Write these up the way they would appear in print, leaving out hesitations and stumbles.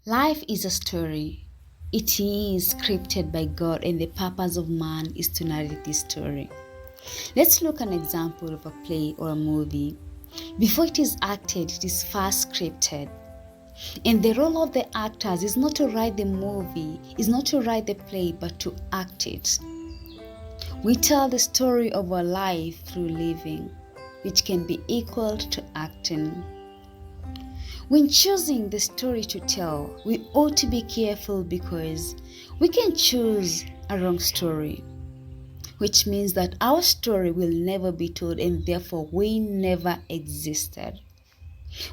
Life is a story. It is scripted by God, and the purpose of man is to narrate this story. Let's look at an example of a play or a movie. Before it is acted, it is first scripted. And the role of the actors is not to write the movie, is not to write the play, but to act it. We tell the story of our life through living, which can be equal to acting. When choosing the story to tell, we ought to be careful because we can choose a wrong story, which means that our story will never be told and therefore we never existed.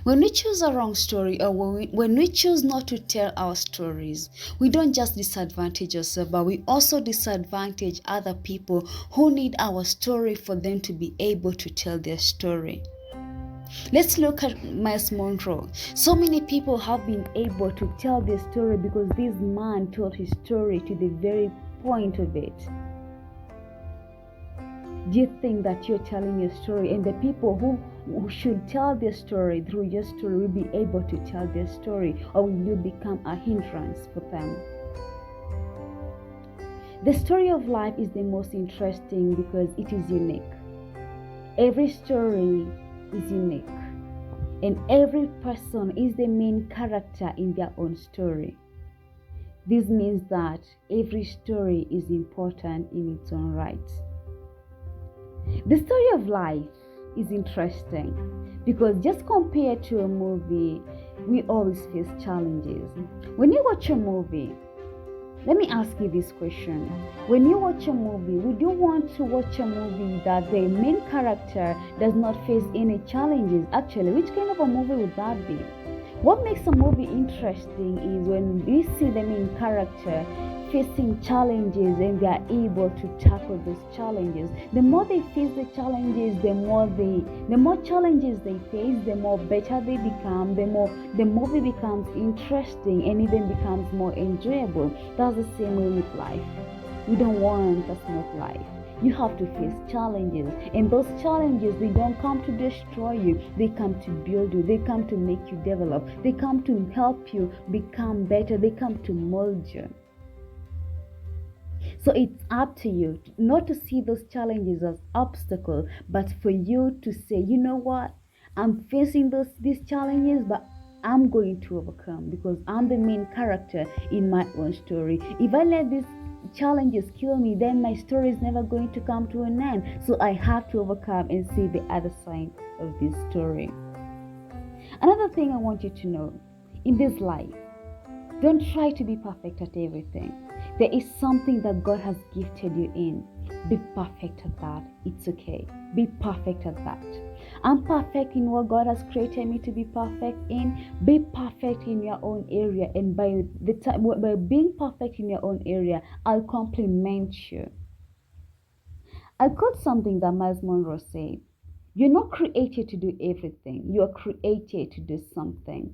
When we choose a wrong story or when we choose not to tell our stories, we don't just disadvantage ourselves, but we also disadvantage other people who need our story for them to be able to tell their story. Let's look at Miles Monroe. So many people have been able to tell their story because this man told his story to the very point of it. Do you think that you're telling your story and the people who should tell their story through your story will be able to tell their story, or will you become a hindrance for them? The story of life is the most interesting because it is unique. Every story is unique, and every person is the main character in their own story. This means that every story is important in its own right. The story of life is interesting because just compared to a movie, we always face challenges. When you watch a movie, let me ask you this question. When you watch a movie, would you want to watch a movie that the main character does not face any challenges? Actually, which kind of a movie would that be? What makes a movie interesting is when we see the main character facing challenges and they are able to tackle those challenges. The more they face the challenges, the more challenges they face, the more better they become, the more the movie becomes interesting and even becomes more enjoyable. That's the same way with life. We don't want a smooth life. You have to face challenges, and those challenges, they don't come to destroy you, they come to build you, they come to make you develop, they come to help you become better, they come to mold you. So it's up to you not to see those challenges as obstacles, but for you to say, you know what, I'm facing these challenges, but I'm going to overcome because I'm the main character in my own story. If I let these challenges kill me, then my story is never going to come to an end. So I have to overcome and see the other side of this story. Another thing I want you to know, in this life, don't try to be perfect at everything. There is something that God has gifted you in. Be perfect at that. It's okay. Be perfect at that. I'm perfect in what God has created me to be perfect in. Be perfect in your own area, and by being perfect in your own area, I'll compliment you. I quote something that Miles Monroe said. You're not created to do everything. You are created to do something.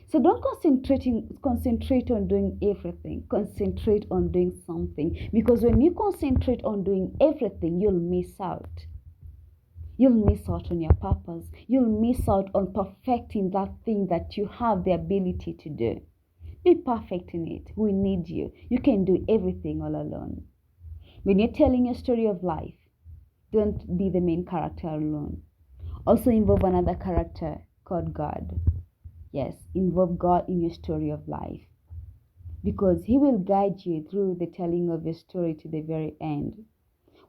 So don't concentrate on doing everything. Concentrate on doing something. Because when you concentrate on doing everything, you'll miss out. You'll miss out on your purpose. You'll miss out on perfecting that thing that you have the ability to do. Be perfect in it. We need you. You can do everything all alone. When you're telling a story of life, don't be the main character alone. Also involve another character called God. Yes, involve God in your story of life, because He will guide you through the telling of your story to the very end.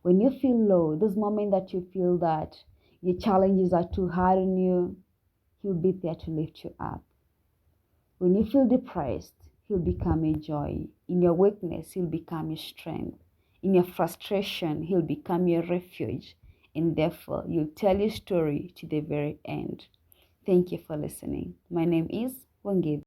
When you feel low, those moments that you feel that your challenges are too hard on you, He'll be there to lift you up. When you feel depressed, He'll become your joy. In your weakness, He'll become your strength. In your frustration, He'll become your refuge. And therefore, you'll tell your story to the very end. Thank you for listening. My name is Wonged.